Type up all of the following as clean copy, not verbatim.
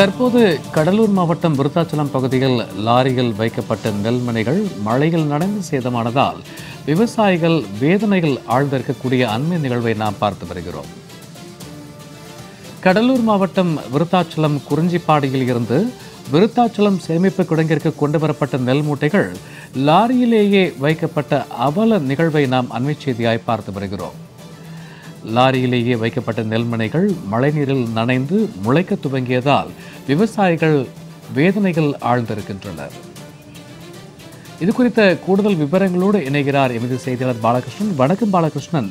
தற்போது கடலூர் மாவட்டம் விருத்தாச்சலம் பகுதியில் லாரியில் வைக்கப்பட்ட நெல்மணிகள் மழையில் நனைந்து சேதமானதால் விவசாயிகள் வேதனையில் ஆழ்ந்திருக்கக்கூடிய அண்மை நிகழ்வை நாம் பார்த்து வருகிறோம். கடலூர் மாவட்டம் விருத்தாச்சலம் குறிஞ்சிப்பாடியில் இருந்து விருத்தாச்சலம் சேமிப்பு கிடங்கிற்கு கொண்டு வரப்பட்ட நெல் மூட்டைகள் லாரியிலேயே வைக்கப்பட்ட அவல நிகழ்வை நாம் அண்மை செய்தியாய் பார்த்து வருகிறோம். லாரியிலேயே வைக்கப்பட்ட நெல்மணிகள் மழைநீரில் நனைந்து முளைக்க துவங்கியதால் விவசாயிகள் வேதனைகள் ஆழ்ந்திருக்கின்றனர். இது குறித்த கூடுதல் விவரங்களோடு இணைகிறார் எமது செய்தியாளர் பாலகிருஷ்ணன். வணக்கம் பாலகிருஷ்ணன்.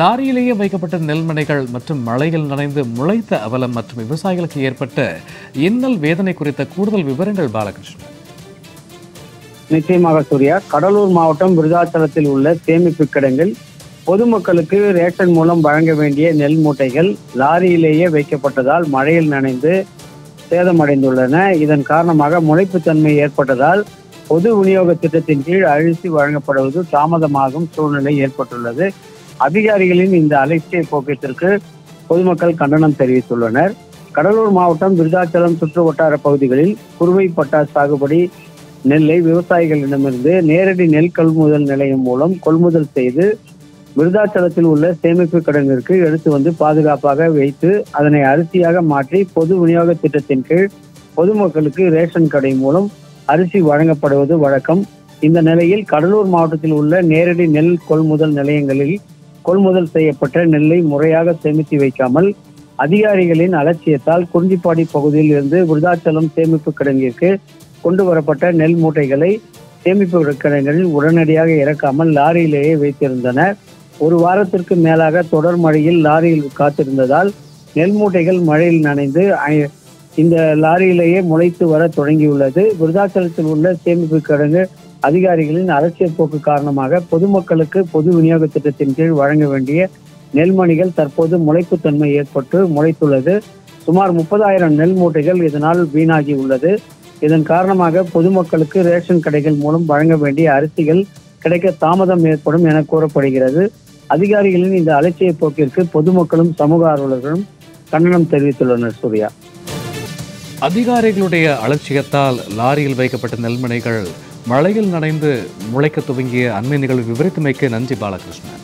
லாரியிலேயே வைக்கப்பட்ட நெல்மணிகள் மற்றும் மழையில் நனைந்து முளைத்த அவலம் மற்றும் விவசாயிகளுக்கு ஏற்பட்ட இன்னல் வேதனை குறித்த கூடுதல் விவரங்கள் பாலகிருஷ்ணன். நிச்சயமாக சூர்யா, கடலூர் மாவட்டம் விருத்தாச்சலத்தில் உள்ள சேமிப்பு கிடங்கில் பொதுமக்களுக்கு ரேஷன் மூலம் வழங்க வேண்டிய நெல் மூட்டைகள் லாரியிலேயே வைக்கப்பட்டதால் மழையில் நனைந்து சேதமடைந்துள்ளன. இதன் காரணமாக முளைப்புத்தன்மை ஏற்பட்டதால் பொது விநியோக திட்டத்தின் கீழ் அரிசி வழங்கப்படுவது தாமதமாகும் சூழ்நிலை ஏற்பட்டுள்ளது. அதிகாரிகளின் இந்த அலட்சிய போக்கிற்கு பொதுமக்கள் கண்டனம் தெரிவித்துள்ளனர். கடலூர் மாவட்டம் விருத்தாச்சலம் சுற்று வட்டார பகுதிகளில் குறுவை பட்டா சாகுபடி நெல்லை விவசாயிகளிடமிருந்து நேரடி நெல் கொள்முதல் நிலையம் மூலம் கொள்முதல் செய்து விருத்தாச்சலத்தில் உள்ள சேமிப்பு கிடங்கிற்கு எடுத்து வந்து பாதுகாப்பாக வைத்து அதனை அரிசியாக மாற்றி பொது விநியோக திட்டத்தின் கீழ் பொதுமக்களுக்கு ரேஷன் கடை மூலம் அரிசி வழங்கப்படுவது வழக்கம். இந்த நிலையில் கடலூர் மாவட்டத்தில் உள்ள நேரடி நெல் கொள்முதல் நிலையங்களில் கொள்முதல் செய்யப்பட்ட நெல்லை முறையாக சேமித்து வைக்காமல் அதிகாரிகளின் அலட்சியத்தால் குறிஞ்சிப்பாடி பகுதியில் இருந்து விருத்தாச்சலம் சேமிப்பு கிடங்கிற்கு கொண்டு வரப்பட்ட நெல் மூட்டைகளை சேமிப்பு கிடங்கில் உடனடியாக இறக்காமல் லாரியிலேயே வைத்திருந்தனர். ஒரு வாரத்திற்கு மேலாக தொடர் மழையில் லாரியில் காத்திருந்ததால் நெல் மூட்டைகள் மழையில் நனைந்து இந்த லாரியிலேயே முளைத்து வர தொடங்கியுள்ளது. விருத்தாச்சலத்தில் உள்ள சேமிப்பு கிடங்கு அதிகாரிகளின் அலட்சிய போக்கு காரணமாக பொதுமக்களுக்கு பொது விநியோக திட்டத்தின் கீழ் வழங்க வேண்டிய நெல்மணிகள் தற்போது முளைப்புத்தன்மை ஏற்பட்டு முளைத்துள்ளது. சுமார் 30,000 நெல் மூட்டைகள் இதனால் வீணாகி உள்ளது. இதன் காரணமாக பொதுமக்களுக்கு ரேஷன் கடைகள் மூலம் வழங்க வேண்டிய அரிசிகள் கிடைக்க தாமதம் ஏற்படும் என கூறப்படுகிறது. அதிகாரிகளின் இந்த அலட்சிய போக்கிற்கு பொதுமக்களும் சமூக ஆர்வலர்களும் கண்டனம் தெரிவித்துள்ளனர். சூர்யா, அதிகாரிகளுடைய அலட்சியத்தால் லாரியில் வைக்கப்பட்ட நெல்மணிகள் மழையில் நனைந்து முளைக்க துவங்கிய அண்மை நிகழ்வு விவரித்தமைக்கு நன்றி பாலகிருஷ்ணன்.